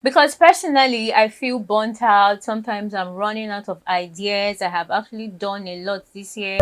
Because personally, I feel burnt out. Sometimes I'm running out of ideas. I have actually done a lot this year.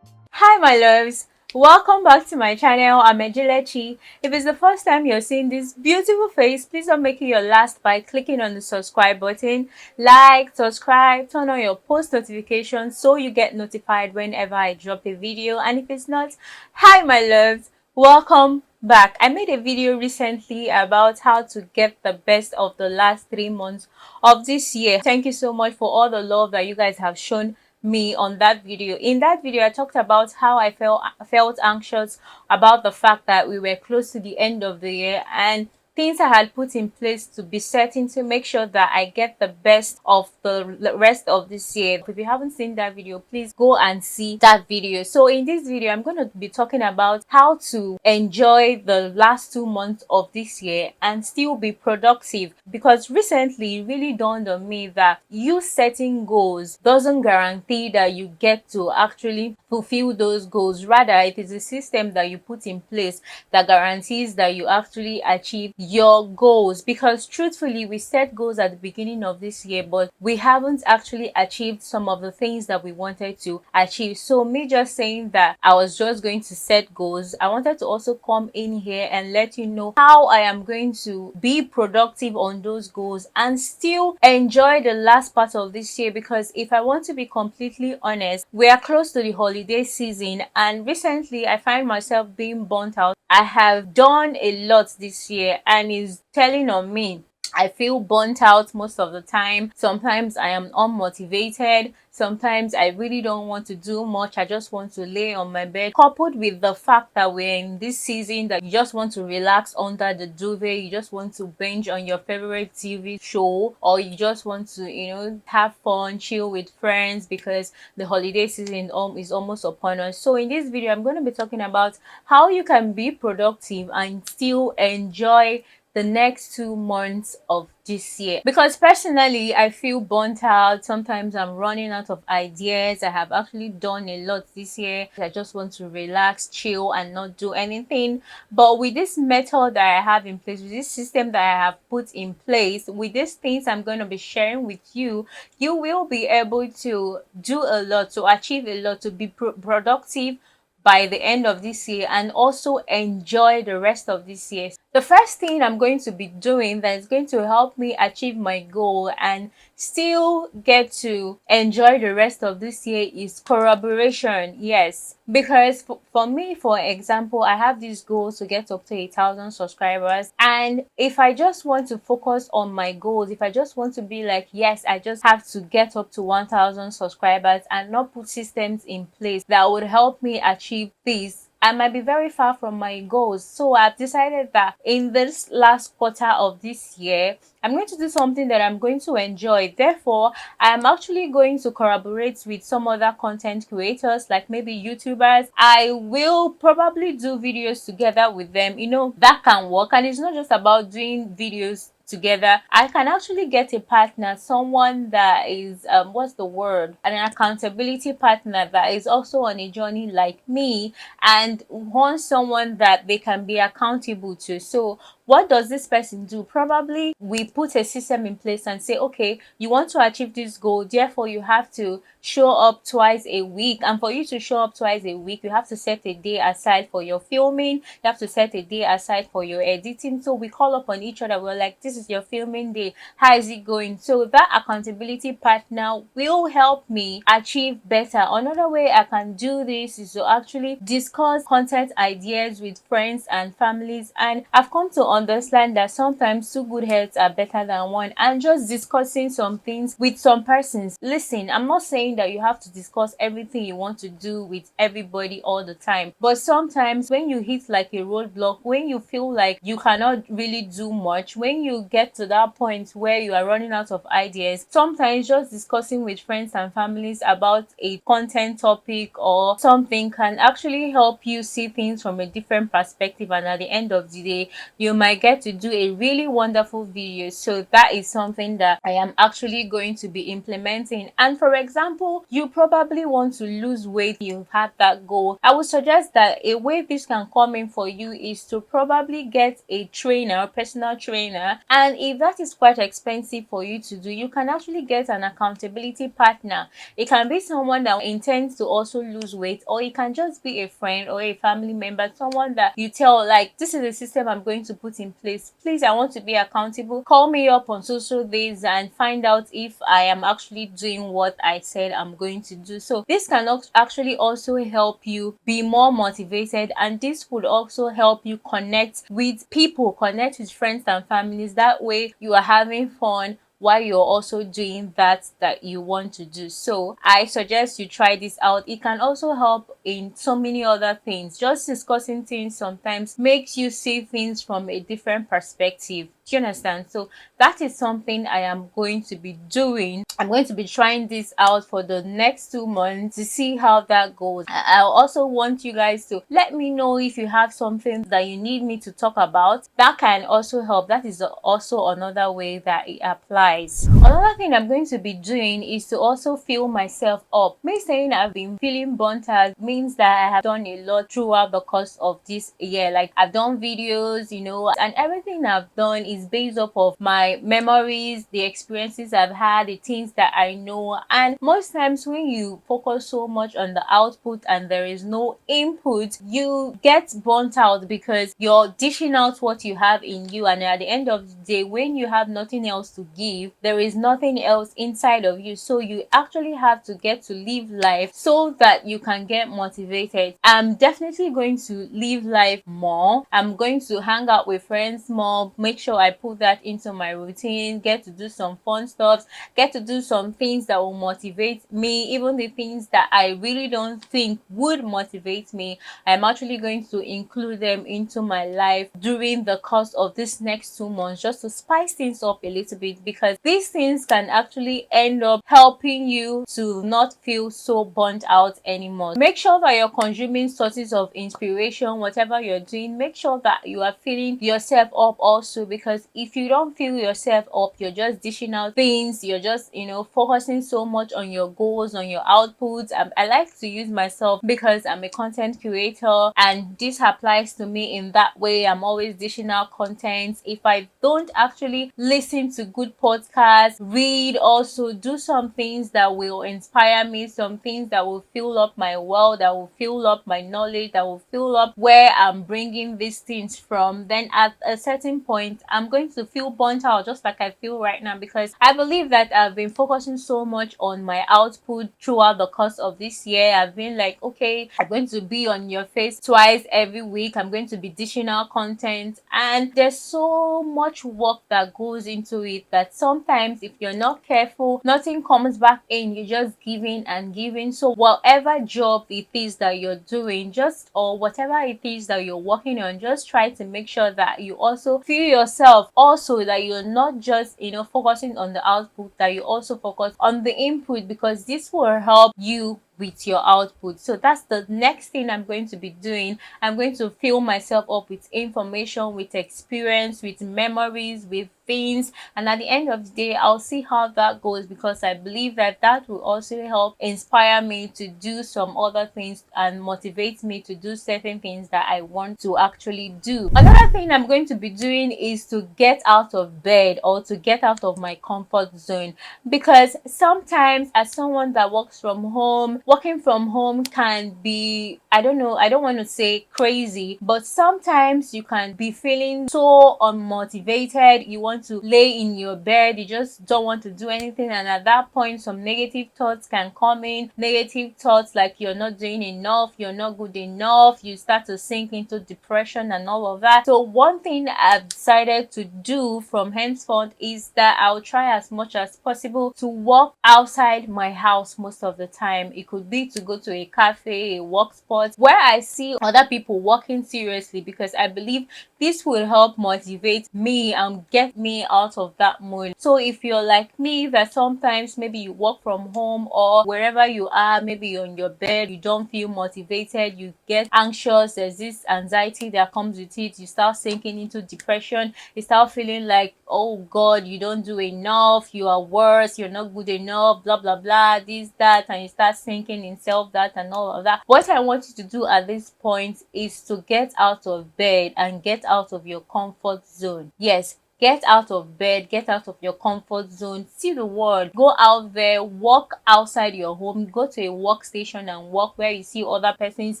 Hi, my loves. Welcome back to my channel. I'm Ejilechi. If it's the first time you're seeing this beautiful face, please don't make it your last by clicking on the subscribe button. Like, subscribe, turn on your post notifications so you get notified whenever I drop a video. And if it's not, hi, my loves. Welcome back. I made a video recently about how to get the best of the last 3 months of this year. Thank you so much for all the love that you guys have shown me on that video. In that video, I talked about how I felt anxious about the fact that we were close to the end of the year and things I had put in place to be certain to make sure that I get the best of the rest of this year. If you haven't seen that video, please go and see that video. So in this video, I'm going to be talking about how to enjoy the last 2 months of this year and still be productive, because recently it really dawned on me that you setting goals doesn't guarantee that you get to actually fulfill those goals. Rather, it is a system that you put in place that guarantees that you actually achieve your goals. Because truthfully, we set goals at the beginning of this year, but we haven't actually achieved some of the things that we wanted to achieve. So me just saying that I was just going to set goals, I wanted to also come in here and let you know how I am going to be productive on those goals and still enjoy the last part of this year. Because if I want to be completely honest, we are close to the holiday season and recently I find myself being burnt out. I have done a lot this year and it's telling on me. I feel burnt out most of the time. Sometimes I am unmotivated. Sometimes I really don't want to do much. I just want to lay on my bed. Coupled with the fact that we're in this season that you just want to relax under the duvet. You just want to binge on your favorite TV show, or you just want to, have fun, chill with friends because the holiday season is almost upon us. So in this video, I'm going to be talking about how you can be productive and still enjoy the next 2 months of this year. Because personally, I feel burnt out. Sometimes I'm running out of ideas. I have actually done a lot this year. I just want to relax, chill, and not do anything. But with this method that I have in place, with this system that I have put in place, with these things I'm going to be sharing with you, you will be able to do a lot, to achieve a lot, to be productive by the end of this year and also enjoy the rest of this year. The first thing I'm going to be doing that is going to help me achieve my goal and still get to enjoy the rest of this year is collaboration. Yes, because for me, for example, I have this goal to get up to 1,000 subscribers, and if I just want to focus on my goals, if I just want to be like, yes, I just have to get up to 1,000 subscribers and not put systems in place that would help me achieve this, I might be very far from my goals. So I've decided that in this last quarter of this year, I'm going to do something that I'm going to enjoy. Therefore, I'm actually going to collaborate with some other content creators, like maybe YouTubers. I will probably do videos together with them. That can work. And it's not just about doing videos together. I can actually get a partner, someone that is what's the word, an accountability partner that is also on a journey like me and wants someone that they can be accountable to. So what does this person do? Probably we put a system in place and say, okay, you want to achieve this goal, therefore you have to show up twice a week. And for you to show up twice a week, you have to set a day aside for your filming, you have to set a day aside for your editing. So we call upon each other. We're like, this is your filming day, how is it going? So that accountability partner will help me achieve better. Another way I can do this is to actually discuss content ideas with friends and families, and I've come to understand that sometimes two good heads are better than one. And just discussing some things with some persons, listen, I'm not saying that you have to discuss everything you want to do with everybody all the time, but sometimes when you hit like a roadblock, when you feel like you cannot really do much, when you get to that point where you are running out of ideas, sometimes just discussing with friends and families about a content topic or something can actually help you see things from a different perspective, and at the end of the day you might might get to do a really wonderful video. So that is something that I am actually going to be implementing. And for example, you probably want to lose weight, you've had that goal. I would suggest that a way this can come in for you is to probably get a trainer, personal trainer. And if that is quite expensive for you to do, you can actually get an accountability partner. It can be someone that intends to also lose weight, or it can just be a friend or a family member, someone that you tell, like, this is the system I'm going to put in place. Please, I want to be accountable. Call me up on social days and find out if I am actually doing what I said I'm going to do. So this can actually also help you be more motivated, and this would also help you connect with people, connect with friends and families. That way you are having fun while you're also doing that you want to do. So I suggest you try this out. It can also help in so many other things. Just discussing things sometimes makes you see things from a different perspective. Do you understand? So that is something I am going to be doing. I'm going to be trying this out for the next 2 months to see how that goes. I also want you guys to let me know if you have something that you need me to talk about. That can also help. That is also another way that it applies. Another thing I'm going to be doing is to also fill myself up. Me saying I've been feeling burnt out means that I have done a lot throughout the course of this year. Like, I've done videos, and everything I've done is based off of my memories, the experiences I've had, the things that I know. And most times when you focus so much on the output and there is no input, you get burnt out because you're dishing out what you have in you, and at the end of the day, when you have nothing else to give, there is nothing else inside of you. So you actually have to get to live life so that you can get motivated. I'm definitely going to live life more. I'm going to hang out with friends more, make sure I put that into my routine, get to do some fun stuff, get to do some things that will motivate me. Even the things that I really don't think would motivate me, I'm actually going to include them into my life during the course of this next 2 months, just to spice things up a little bit, because these things can actually end up helping you to not feel so burnt out anymore. Make sure that you're consuming sources of inspiration. Whatever you're doing, make sure that you are filling yourself up also, because if you don't fill yourself up, you're just dishing out things, you're just focusing so much on your goals, on your outputs. I like to use myself because I'm a content creator, and this applies to me in that way. I'm always dishing out content. If I don't actually listen to good podcasts, read, also do some things that will inspire me, some things that will fill up my world, that will fill up my knowledge, that will fill up where I'm bringing these things from, then at a certain point I'm going to feel burnt out, just like I feel right now, because I believe that I've been focusing so much on my output throughout the course of this year. I've been like, okay, I'm going to be on your face twice every week, I'm going to be dishing out content, and there's so much work that goes into it that sometimes if you're not careful, nothing comes back in. You're just giving and giving. So whatever job it is that you're doing, or whatever it is that you're working on, just try to make sure that you also feel yourself, also that you're not just focusing on the output, that you also focus on the input, because this will help you with your output. So that's the next thing I'm going to be doing. I'm going to fill myself up with information, with experience, with memories, with things, and at the end of the day, I'll see how that goes, because I believe that that will also help inspire me to do some other things and motivate me to do certain things that I want to actually do. Another thing I'm going to be doing is to get out of bed, or to get out of my comfort zone, because sometimes as someone that works from home, working from home can be, I don't want to say crazy, but sometimes you can be feeling so unmotivated. You want to lay in your bed, you just don't want to do anything, and at that point some negative thoughts can come in. Negative thoughts like you're not doing enough, you're not good enough, you start to sink into depression and all of that. So one thing I've decided to do from henceforth is that I'll try as much as possible to walk outside my house most of the time. It could be to go to a cafe, a work spot where I see other people working seriously, because I believe this will help motivate me and get me me out of that mood. So if you're like me, that sometimes maybe you work from home or wherever you are, maybe you're on your bed, you don't feel motivated, you get anxious, there's this anxiety that comes with it, you start sinking into depression, you start feeling like, oh God, you don't do enough, you are worse, you're not good enough, blah blah blah, this that, and you start sinking in self-doubt and all of that. What I want you to do at this point is to get out of bed and get out of your comfort zone. Yes, get out of bed, get out of your comfort zone, see the world, go out there, walk outside your home, go to a workstation and walk where you see other persons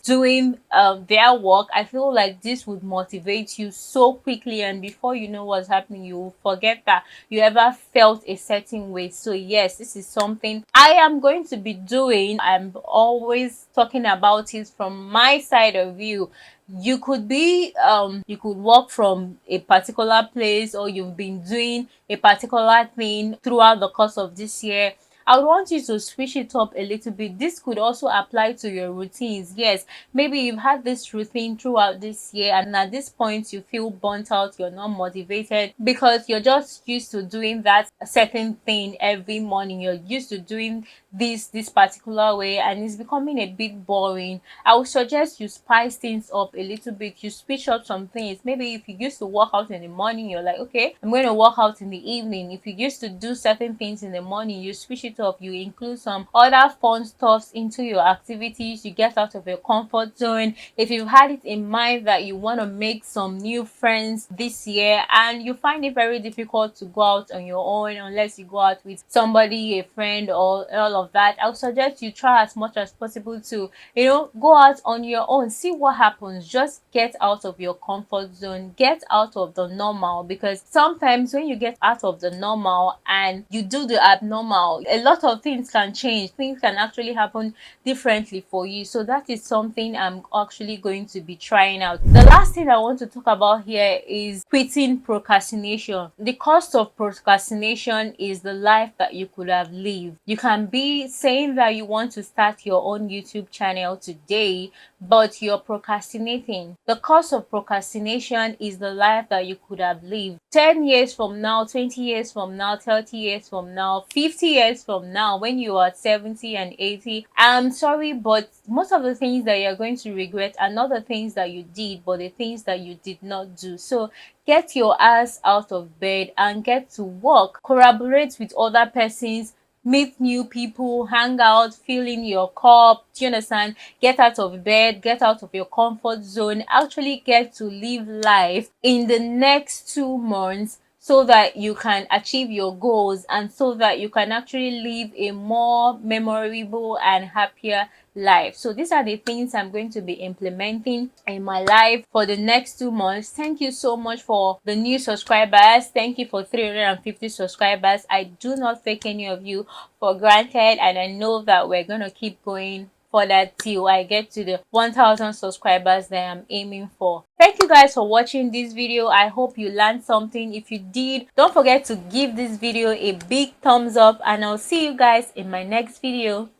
doing their work. I feel like this would motivate you so quickly, and before you know what's happening, you will forget that you ever felt a certain way. So yes, this is something I am going to be doing. I'm always talking about it from my side of view. You could be you could work from a particular place, or you've been doing a particular thing throughout the course of this year. I would want you to switch it up a little bit. This could also apply to your routines. Yes, maybe you've had this routine throughout this year, and at this point you feel burnt out, you're not motivated because you're just used to doing that certain thing every morning. You're used to doing this particular way, and it's becoming a bit boring. I would suggest you spice things up a little bit. You switch up some things. Maybe if you used to work out in the morning, you're like, okay, I'm going to work out in the evening. If you used to do certain things in the morning, you switch it up. You include some other fun stuffs into your activities. You get out of your comfort zone. If you've had it in mind that you want to make some new friends this year and you find it very difficult to go out on your own unless you go out with somebody, a friend, or all of that, I would suggest you try as much as possible to, go out on your own, see what happens. Just get out of your comfort zone, get out of the normal, because sometimes when you get out of the normal and you do the abnormal, a lot of things can change. Things can actually happen differently for you. So that is something I'm actually going to be trying out. The last thing I want to talk about here is quitting procrastination. The cost of procrastination is the life that you could have lived. You can be saying that you want to start your own YouTube channel today, but you're procrastinating. The cost of procrastination is the life that you could have lived 10 years from now, 20 years from now, 30 years from now, 50 years from now, when you are 70 and 80. I'm sorry, but most of the things that you're going to regret are not the things that you did, but the things that you did not do. So get your ass out of bed and get to work. Collaborate with other persons, meet new people, hang out, fill in your cup. Do you understand? Get out of bed, get out of your comfort zone, actually get to live life in the next 2 months, so that you can achieve your goals and so that you can actually live a more memorable and happier life. So these are the things I'm going to be implementing in my life for the next 2 months. Thank you so much for the new subscribers. Thank you for 350 subscribers. I do not take any of you for granted, and I know that we're going to keep going for that till I get to the 1000 subscribers that I'm aiming for. Thank you guys for watching this video. I hope you learned something. If you did, don't forget to give this video a big thumbs up, and I'll see you guys in my next video.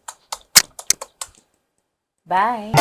Bye.